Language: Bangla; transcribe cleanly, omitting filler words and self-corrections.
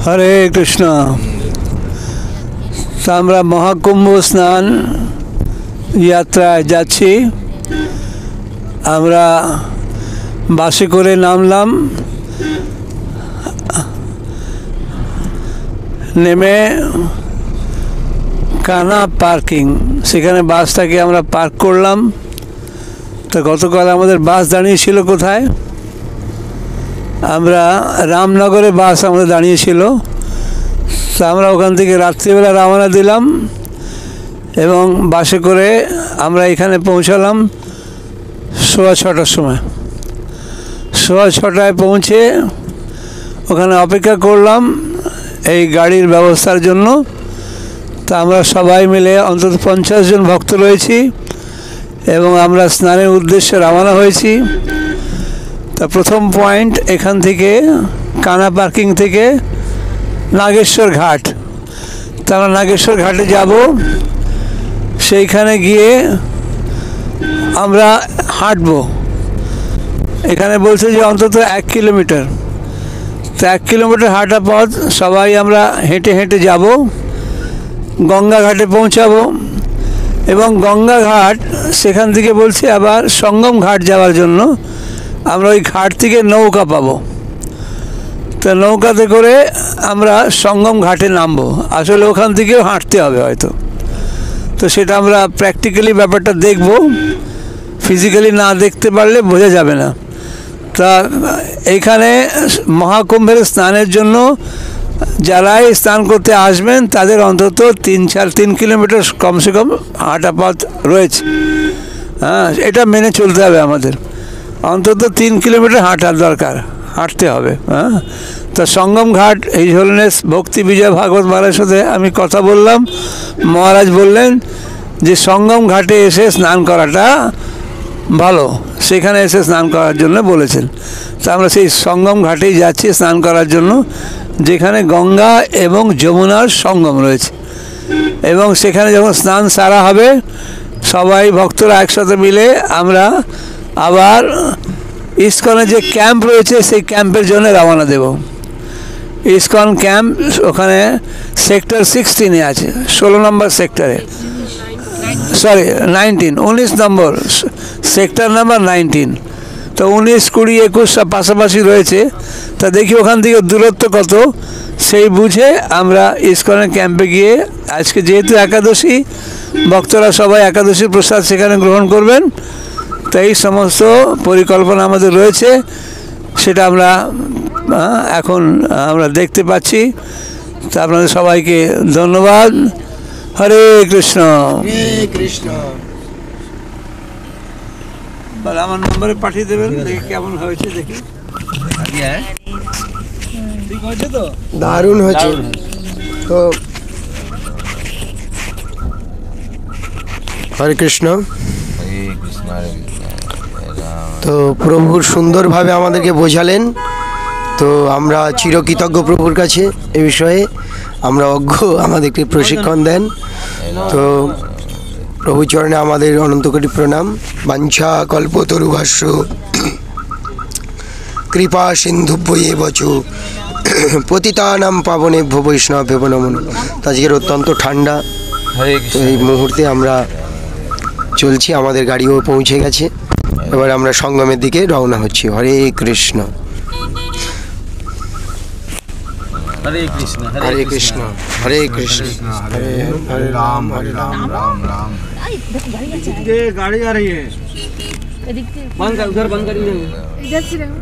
হরে কৃষ্ণ। আমরা মহাকুম্ভ স্নান যাত্রায় যাচ্ছি। আমরা বাসে করে নামলাম, নেমে কানা পার্কিং, সেখানে বাসটাকে আমরা পার্ক করলাম। তো গতকাল আমাদের বাস দাঁড়িয়েছিল কোথায়? আমরা রামনগরে বাস আমাদের দাঁড়িয়েছিল। তো আমরা ওখান থেকে রাত্রিবেলা রওনা দিলাম এবং বাসে করে আমরা এখানে পৌঁছালাম 6:15 সময়। 6:15 পৌঁছে ওখানে অপেক্ষা করলাম এই গাড়ির ব্যবস্থার জন্য। তা আমরা সবাই মিলে অন্তত 50 জন ভক্ত রয়েছি এবং আমরা স্নানের উদ্দেশ্যে রওনা হয়েছি। তা প্রথম পয়েন্ট এখান থেকে কানা পার্কিং থেকে নাগেশ্বর ঘাট। তা আমরা নাগেশ্বর ঘাটে যাব। সেইখানে গিয়ে আমরা হাঁটবো। এখানে বলছে যে অন্তত 1 কিলোমিটার। তো 1 কিলোমিটার হাঁটা পথ সবাই আমরা হেঁটে হেঁটে যাব, গঙ্গা ঘাটে পৌঁছাবো এবং গঙ্গা ঘাট সেখান থেকে বলছে আবার সঙ্গম ঘাট যাওয়ার জন্য আমরা ওই ঘাট থেকে নৌকা পাবো। তো নৌকাতে করে আমরা সঙ্গম ঘাটে নামবো। আসলে ওখান থেকেও হাঁটতে হবে হয়তো। তো সেটা আমরা প্র্যাকটিক্যালি ব্যাপারটা দেখব, ফিজিক্যালি না দেখতে পারলে বোঝা যাবে না। তা এইখানে মহাকুম্ভের স্নানের জন্য যারাই স্নান করতে আসবেন তাদের অন্তত 3 কিলোমিটার কমসে কম হাঁটা পথ রয়েছে। হ্যাঁ, এটা মেনে চলতে হবে আমাদের। অন্তত 3 কিলোমিটার হাঁটার দরকার, হাঁটতে হবে। হ্যাঁ, তা সঙ্গম ঘাট এই ধরনের ভক্তি বিজয় ভাগবত মহারাজের সাথে আমি কথা বললাম। মহারাজ বললেন যে সঙ্গম ঘাটে এসে স্নান করাটা ভালো, সেখানে এসে স্নান করার জন্য বলেছেন। তা আমরা সেই সঙ্গম ঘাটেই যাচ্ছি স্নান করার জন্য, যেখানে গঙ্গা এবং যমুনার সঙ্গম রয়েছে। এবং সেখানে যখন স্নান সারা হবে সবাই ভক্তরা একসাথে মিলে আমরা আবার ইসকনের যে ক্যাম্প রয়েছে সেই ক্যাম্পের জন্য রওনা দেব। ইসকন ক্যাম্প ওখানে সেক্টর 16-এ আছে, 16 নম্বর সেক্টরে, 19 নম্বর সেক্টর নাম্বার 19। তো 19, 20, 21 সব পাশাপাশি রয়েছে। তা দেখি ওখান থেকে দূরত্ব কত, সেই বুঝে আমরা ইসকনের ক্যাম্পে গিয়ে, আজকে যেহেতু একাদশী, ভক্তরা সবাই একাদশীর প্রসাদ সেখানে গ্রহণ করবেন। তো এই সমস্ত পরিকল্পনা আমাদের রয়েছে, সেটা আমরা এখন আমরা দেখতে পাচ্ছি। তা আপনাদের সবাইকে ধন্যবাদ। হরে কৃষ্ণ। হরে কৃষ্ণ। আমার নম্বরে পাঠিয়ে দেবেন, দেখি কেমন হয়েছে, দেখি ঠিক হয়েছে তো? দারুণ হয়েছে। তো হরে কৃষ্ণ। তো প্রভু সুন্দরভাবে আমাদেরকে বোঝালেন। তো আমরা চিরকৃতজ্ঞ প্রভুর কাছে এ বিষয়ে। আমরা অজ্ঞ, আমাদেরকে প্রশিক্ষণ দেন। তো প্রভু চরণে আমাদের অনন্ত কোটি প্রণাম। বাঞ্ছা কল্পতরুভাষ্য কৃপা সিন্ধুভ্যেব চ পতিতানাং পাবনেভ্যো বৈষ্ণবেভ্যো নমো নমঃ। আজকের অত্যন্ত ঠান্ডা, তো এই মুহূর্তে আমরা চলছি, আমাদের গাড়িও পৌঁছে গেছে। এবার আমরা সঙ্গমের দিকে রওনা হচ্ছি। হরে কৃষ্ণ। হরে কৃষ্ণ হরে কৃষ্ণ হরে কৃষ্ণ হরে হরে রাম হরে রাম রাম রাম। गाड़ी आ रही है, बंद कर, उधर बंद कर, इधर से रहो।